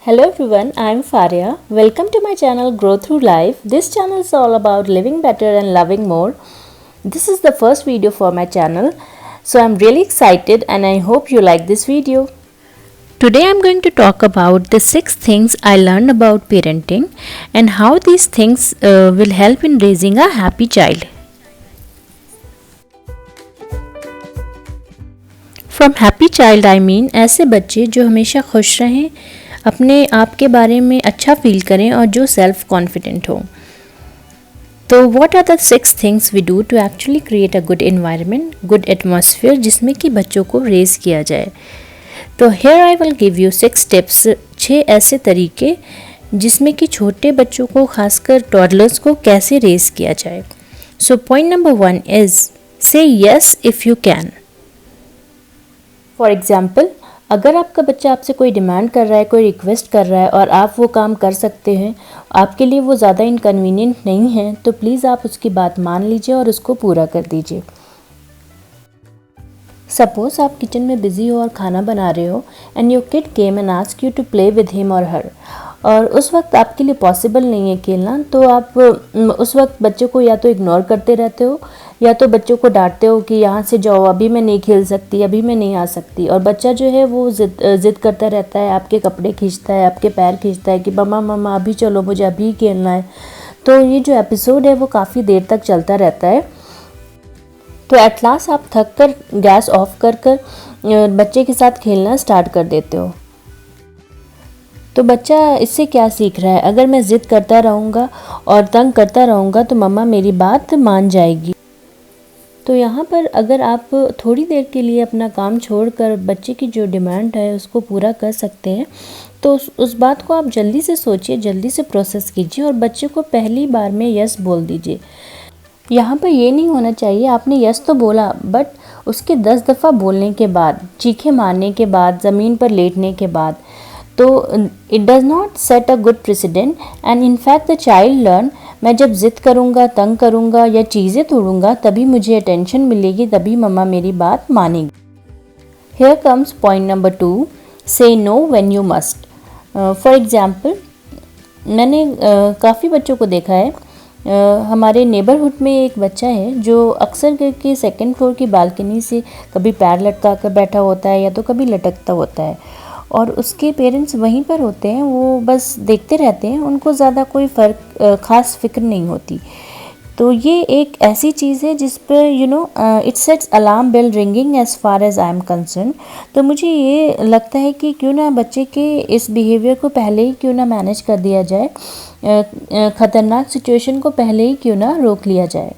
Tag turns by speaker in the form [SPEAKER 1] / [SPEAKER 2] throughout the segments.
[SPEAKER 1] Hello everyone, I am Faria. Welcome to my channel Grow Through Life. This channel is all about living better and loving more. This is the first video for my channel, so I'm really excited and I hope you like this video. Today I'm going to talk about the 6 things I learned about parenting and how these things will help in raising a happy child. From happy child I mean ऐसे बच्चे जो हमेशा खुश रहें, अपने आप के बारे में अच्छा फील करें और जो सेल्फ कॉन्फिडेंट हो। तो what are the 6 things we do to actually create a good environment, good atmosphere जिसमें कि बच्चों को रेज किया जाए। तो here I will give you 6 tips, 6 ऐसे तरीके जिसमें कि छोटे बच्चों को, खासकर टॉडलर्स को कैसे रेज किया जाए। सो पॉइंट नंबर 1 इज से yes if you can. For example, अगर आपका बच्चा आपसे कोई डिमांड कर रहा है, कोई रिक्वेस्ट कर रहा है और आप वो काम कर सकते हैं, आपके लिए वो ज़्यादा इनकन्वीनियंट नहीं है, तो प्लीज़ आप उसकी बात मान लीजिए और उसको पूरा कर दीजिए। सपोज़ आप किचन में बिज़ी हो और खाना बना रहे हो and your kid came and ask you to play with him और हर, और उस वक्त आपके लिए पॉसिबल नहीं है खेलना, तो आप उस वक्त बच्चे को या तो इग्नोर करते रहते हो या तो बच्चों को डांटते हो कि यहाँ से जाओ, अभी मैं नहीं खेल सकती, अभी मैं नहीं आ सकती। और बच्चा जो है वो ज़िद करता रहता है, आपके कपड़े खींचता है, आपके पैर खींचता है कि मम्मा मम्मा अभी चलो, मुझे अभी खेलना है। तो ये जो एपिसोड है वो काफ़ी देर तक चलता रहता है। तो एट लास्ट आप थक कर गैस ऑफ कर बच्चे के साथ खेलना स्टार्ट कर देते हो। तो बच्चा इससे क्या सीख रहा है? अगर मैं ज़िद करता रहूँगा और तंग करता रहूँगा तो मम्मा मेरी बात मान जाएगी। तो यहाँ पर अगर आप थोड़ी देर के लिए अपना काम छोड़कर बच्चे की जो डिमांड है उसको पूरा कर सकते हैं, तो उस बात को आप जल्दी से सोचिए, जल्दी से प्रोसेस कीजिए और बच्चे को पहली बार में यस बोल दीजिए। यहाँ पर ये नहीं होना चाहिए आपने यस तो बोला, बट उसके 10 दफ़ा बोलने के बाद, चीखे मारने के बाद, ज़मीन पर लेटने के बाद, तो it does not set a good president and in fact the child learn, मैं जब ज़िद करूँगा, तंग करूँगा या चीज़ें तोड़ूँगा तभी मुझे अटेंशन मिलेगी, तभी मम्मा मेरी बात मानेगी। हेयर कम्स पॉइंट नंबर 2, से no when you must. For example, मैंने काफ़ी बच्चों को देखा है, हमारे नेबरहुड में एक बच्चा है जो अक्सर करके 2nd फ्लोर की बालकनी से कभी पैर लटका कर बैठा होता है या तो कभी लटकता होता है, और उसके पेरेंट्स वहीं पर होते हैं, वो बस देखते रहते हैं, उनको ज़्यादा कोई ख़ास फिक्र नहीं होती। तो ये एक ऐसी चीज़ है जिस पर it sets alarm bell ringing as far as I am concern. तो मुझे ये लगता है कि क्यों ना बच्चे के इस बिहेवियर को पहले ही क्यों ना मैनेज कर दिया जाए, ख़तरनाक सिचुएशन को पहले ही क्यों ना रोक लिया जाए।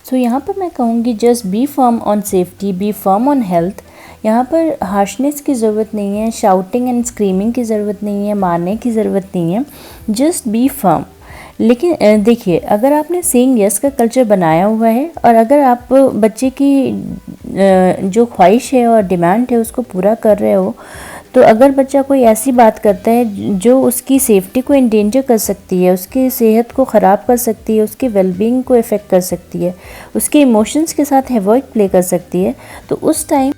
[SPEAKER 1] सो यहाँ पर मैं कहूँगी just be firm on safety, be firm on health. यहाँ पर हार्शनेस की ज़रूरत नहीं है, शाउटिंग एंड स्क्रीमिंग की ज़रूरत नहीं है, मारने की ज़रूरत नहीं है, जस्ट बी फर्म। लेकिन देखिए, अगर आपने सेइंग यस का कल्चर बनाया हुआ है और अगर आप बच्चे की जो ख्वाहिश है और डिमांड है उसको पूरा कर रहे हो, तो अगर बच्चा कोई ऐसी बात करता है जो उसकी सेफ्टी को इंडेंजर कर सकती है, उसकी सेहत को ख़राब कर सकती है, उसकी वेलबींग को इफ़ेक्ट कर सकती है, उसके इमोशंस के साथ हैवॉक प्ले कर सकती है, तो उस टाइम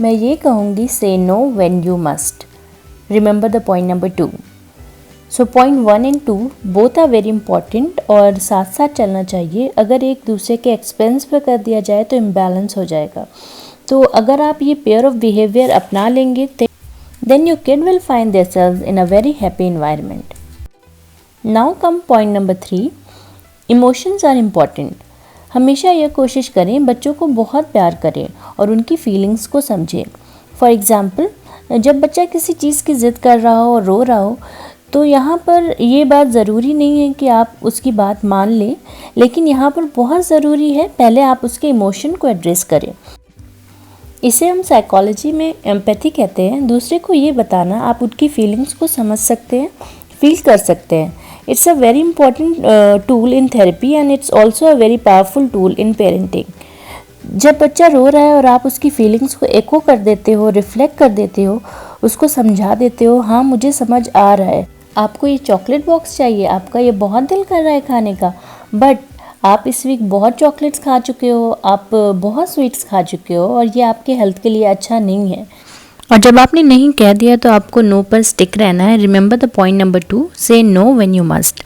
[SPEAKER 1] मैं ये कहूँगी say no when you must. Remember the point number 2। So point 1 and 2 both are very important और साथ साथ चलना चाहिए। अगर एक दूसरे के एक्सपेंस पर कर दिया जाए तो इम्बैलेंस हो जाएगा। तो अगर आप ये पेयर ऑफ बिहेवियर अपना लेंगे then your kid will find themselves in a very happy environment. Now come point number 3, emotions are important. हमेशा यह कोशिश करें बच्चों को बहुत प्यार करें और उनकी फीलिंग्स को समझें। फॉर एग्ज़ाम्पल, जब बच्चा किसी चीज़ की ज़िद कर रहा हो और रो रहा हो, तो यहाँ पर ये बात ज़रूरी नहीं है कि आप उसकी बात मान लें, लेकिन यहाँ पर बहुत ज़रूरी है पहले आप उसके इमोशन को एड्रेस करें। इसे हम साइकोलॉजी में एम्पैथी कहते हैं। दूसरे को ये बताना, आप उनकी फीलिंग्स को समझ सकते हैं, फील कर सकते हैं। It's a very important tool in therapy and it's also a very powerful tool in parenting. जब बच्चा रो रहा है और आप उसकी फीलिंग्स को एको कर देते हो, रिफ्लेक्ट कर देते हो, उसको समझा देते हो, हाँ मुझे समझ आ रहा है, आपको ये चॉकलेट बॉक्स चाहिए, आपका ये बहुत दिल कर रहा है खाने का, बट आप इस वीक बहुत चॉकलेट्स खा चुके हो, आप बहुत स्वीट्स खा चुके हो और ये आपके हेल्थ के लिए अच्छा नहीं है। और जब आपने नहीं कह दिया तो आपको नो पर स्टिक रहना है। रिमेंबर द पॉइंट नंबर 2, से नो व्हेन यू मस्ट।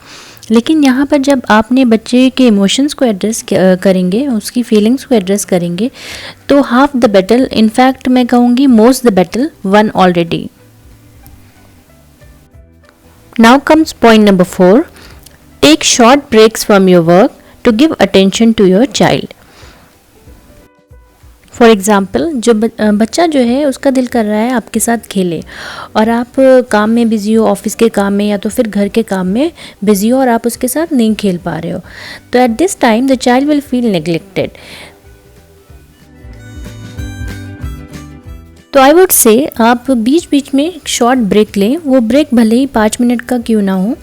[SPEAKER 1] लेकिन यहाँ पर जब आपने बच्चे के इमोशंस को एड्रेस करेंगे, उसकी फीलिंग्स को एड्रेस करेंगे, तो हाफ द बैटल, इनफैक्ट मैं कहूँगी most the battle won already. Now comes point number 4, take short breaks from your work to give attention to your child. For example, जो बच्चा जो है उसका दिल कर रहा है आपके साथ खेले, और आप काम में बिज़ी हो, ऑफिस के काम में या तो फिर घर के काम में बिज़ी हो और आप उसके साथ नहीं खेल पा रहे हो, तो at this time the child will feel neglected. तो आई वुड से आप बीच बीच में शॉर्ट ब्रेक लें। वो ब्रेक भले ही 5 मिनट का क्यों ना हो,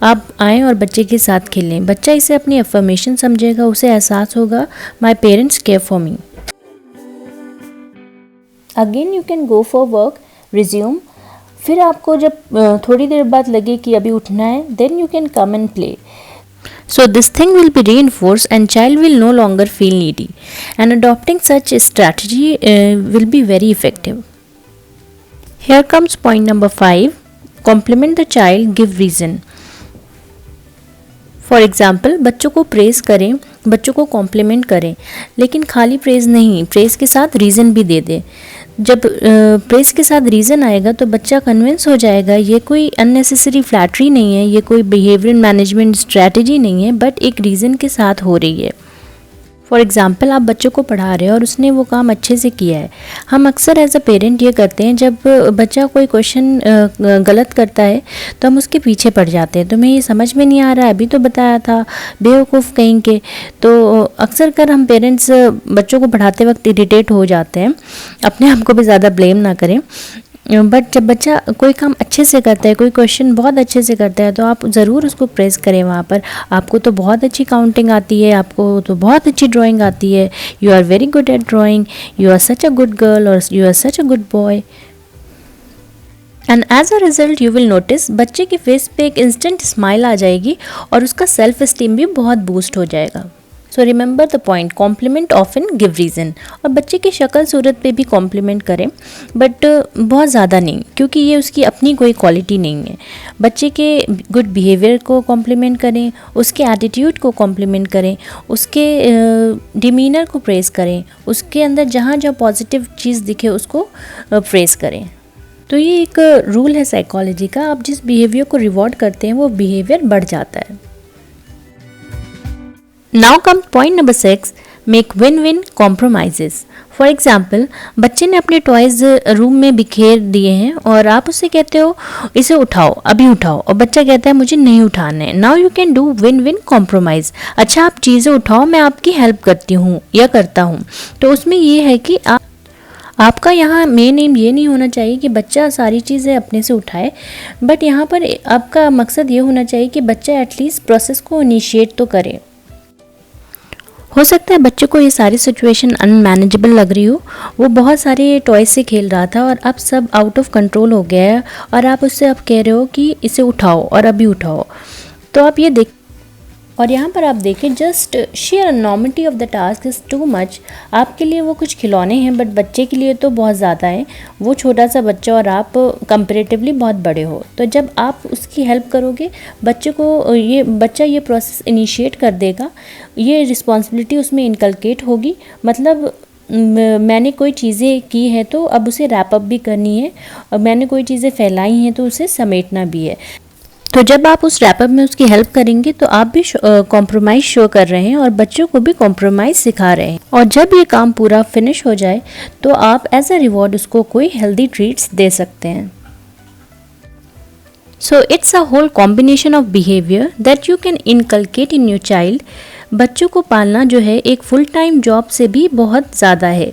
[SPEAKER 1] आप आएँ और बच्चे के साथ खेलें। बच्चा इसे अपनी अफर्मेशन समझेगा, उसे एहसास होगा my parents care for me. Again you can go for work, resume. फिर आपको जब थोड़ी देर बाद लगे कि अभी उठना है, then you can come and play. So this thing will be reinforced and child will no longer feel needy, and adopting such a strategy will be very effective. Here comes point number 5, compliment the child, give reason. For example, बच्चों को praise करें, बच्चों को complement करें, लेकिन खाली praise नहीं, praise के साथ रीज़न भी दे दें। जब प्रेज़ के साथ रीज़न आएगा तो बच्चा कन्विंस हो जाएगा ये कोई अननेसेसरी फ्लैटरी नहीं है, ये कोई बिहेवियर मैनेजमेंट स्ट्रैटेजी नहीं है, बट एक रीज़न के साथ हो रही है। फॉर एग्ज़ाम्पल, आप बच्चों को पढ़ा रहे हो और उसने वो काम अच्छे से किया है। हम अक्सर एज अ पेरेंट ये करते हैं, जब बच्चा कोई क्वेश्चन गलत करता है तो हम उसके पीछे पड़ जाते हैं, तुम्हें ये समझ में नहीं आ रहा है, अभी तो बताया था, बेवकूफ़ कहीं के। तो अक्सर कर हम पेरेंट्स बच्चों को पढ़ाते वक्त इरिटेट हो जाते हैं। अपने आप को भी ज़्यादा ब्लेम ना करें, बट जब बच्चा कोई काम अच्छे से करता है, कोई क्वेश्चन बहुत अच्छे से करता है, तो आप ज़रूर उसको प्रेज़ करें वहाँ पर। आपको तो बहुत अच्छी काउंटिंग आती है, आपको तो बहुत अच्छी ड्राइंग आती है, you are very good at drawing, you are such a good girl और you are such a good boy. And as a result you will notice बच्चे के फेस पे एक इंस्टेंट स्माइल आ जाएगी और उसका सेल्फ एस्टीम भी बहुत बूस्ट हो जाएगा। So remember the point, compliment often give reason. और बच्चे की शक्ल सूरत पे भी कॉम्प्लीमेंट करें, बट बहुत ज़्यादा नहीं, क्योंकि ये उसकी अपनी कोई क्वालिटी नहीं है। बच्चे के गुड बिहेवियर को कॉम्प्लीमेंट करें, उसके एटीट्यूड को कॉम्प्लीमेंट करें, उसके डिमीनर को प्रेज़ करें, उसके अंदर जहाँ जहाँ पॉजिटिव चीज़ दिखे उसको प्रेज़ करें। तो ये एक रूल है साइकोलॉजी का, आप जिस बिहेवियर को रिवॉर्ड करते हैं वो बिहेवियर बढ़ जाता है। Now comes point number 6, make win-win compromises. For example, बच्चे ने अपने टॉयज़ रूम में बिखेर दिए हैं और आप उससे कहते हो इसे उठाओ, अभी उठाओ, और बच्चा कहता है मुझे नहीं उठाना है। Now you can do win win compromise. अच्छा, आप चीज़ें उठाओ, मैं आपकी हेल्प करती हूँ या करता हूँ। तो उसमें ये है कि आपका यहाँ मेन एम ये नहीं होना चाहिए कि बच्चा सारी चीज़ें अपने से उठाए, बट यहाँ पर आपका मकसद ये होना चाहिए कि बच्चा एटलीस्ट प्रोसेस को इनिशिएट तो करे। हो सकता है बच्चे को ये सारी सिचुएशन अनमैनेजेबल लग रही हो, वो बहुत सारे टॉयज से खेल रहा था और अब सब आउट ऑफ कंट्रोल हो गया है, और आप उससे अब कह रहे हो कि इसे उठाओ और अभी उठाओ। तो आप ये देख, और यहाँ पर आप देखें, just sheer enormity of the task is too much. आपके लिए वो कुछ खिलौने हैं, बट बच्चे के लिए तो बहुत ज़्यादा है। वो छोटा सा बच्चा और आप कंपैरेटिवली बहुत बड़े हो, तो जब आप उसकी हेल्प करोगे, बच्चा ये प्रोसेस इनिशिएट कर देगा, ये रिस्पॉन्सिबिलिटी उसमें इनकलकेट होगी। मतलब मैंने कोई चीज़ें की है तो अब उसे रैप अप भी करनी है, और मैंने कोई चीज़ें फैलाई हैं तो उसे समेटना भी है। तो जब आप उस रैपअप में उसकी हेल्प करेंगे तो आप भी कॉम्प्रोमाइज़ शो कर रहे हैं और बच्चों को भी कॉम्प्रोमाइज़ सिखा रहे हैं। और जब ये काम पूरा फिनिश हो जाए तो आप एज अ रिवॉर्ड उसको कोई हेल्दी ट्रीट्स दे सकते हैं। So it's a whole combination of behaviour that you can inculcate in your child. बच्चों को पालना जो है एक फुल टाइम जॉब से भी बहुत ज़्यादा है।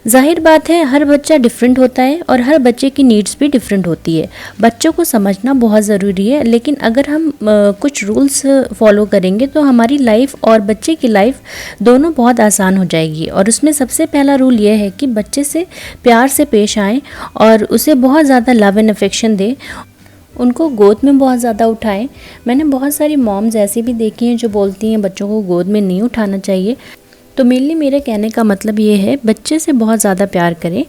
[SPEAKER 1] जाहिर बात है, हर बच्चा डिफरेंट होता है और हर बच्चे की नीड्स भी डिफरेंट होती है। बच्चों को समझना बहुत ज़रूरी है, लेकिन अगर हम कुछ रूल्स फॉलो करेंगे तो हमारी लाइफ और बच्चे की लाइफ दोनों बहुत आसान हो जाएगी। और उसमें सबसे पहला रूल ये है कि बच्चे से प्यार से पेश आएँ और उसे बहुत ज़्यादा लव एंड अफेक्शन दें, उनको गोद में बहुत ज़्यादा उठाएं। मैंने बहुत सारी मॉम्स ऐसी भी देखी हैं जो बोलती हैं बच्चों को गोद में नहीं उठाना चाहिए। तो मेनली मेरे कहने का मतलब ये है, बच्चे से बहुत ज़्यादा प्यार करें,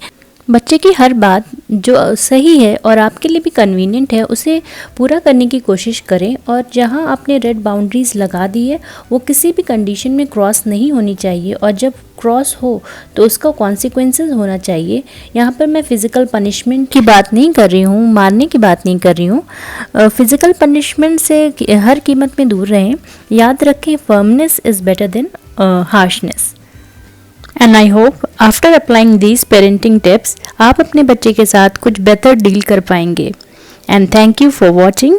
[SPEAKER 1] बच्चे की हर बात जो सही है और आपके लिए भी कन्वीनियंट है उसे पूरा करने की कोशिश करें, और जहां आपने रेड बाउंड्रीज़ लगा दी है वो किसी भी कंडीशन में क्रॉस नहीं होनी चाहिए, और जब क्रॉस हो तो उसका कॉन्सिक्वेंसेस होना चाहिए। यहाँ पर मैं फ़िज़िकल पनिशमेंट की बात नहीं कर रही हूँ, मारने की बात नहीं कर रही हूँ। फ़िज़िकल पनिशमेंट से हर कीमत में दूर रहें। याद रखें, firmness is better than harshness. And I hope after applying these parenting tips आप अपने बच्चे के साथ कुछ बेहतर डील कर पाएंगे। And thank you for watching.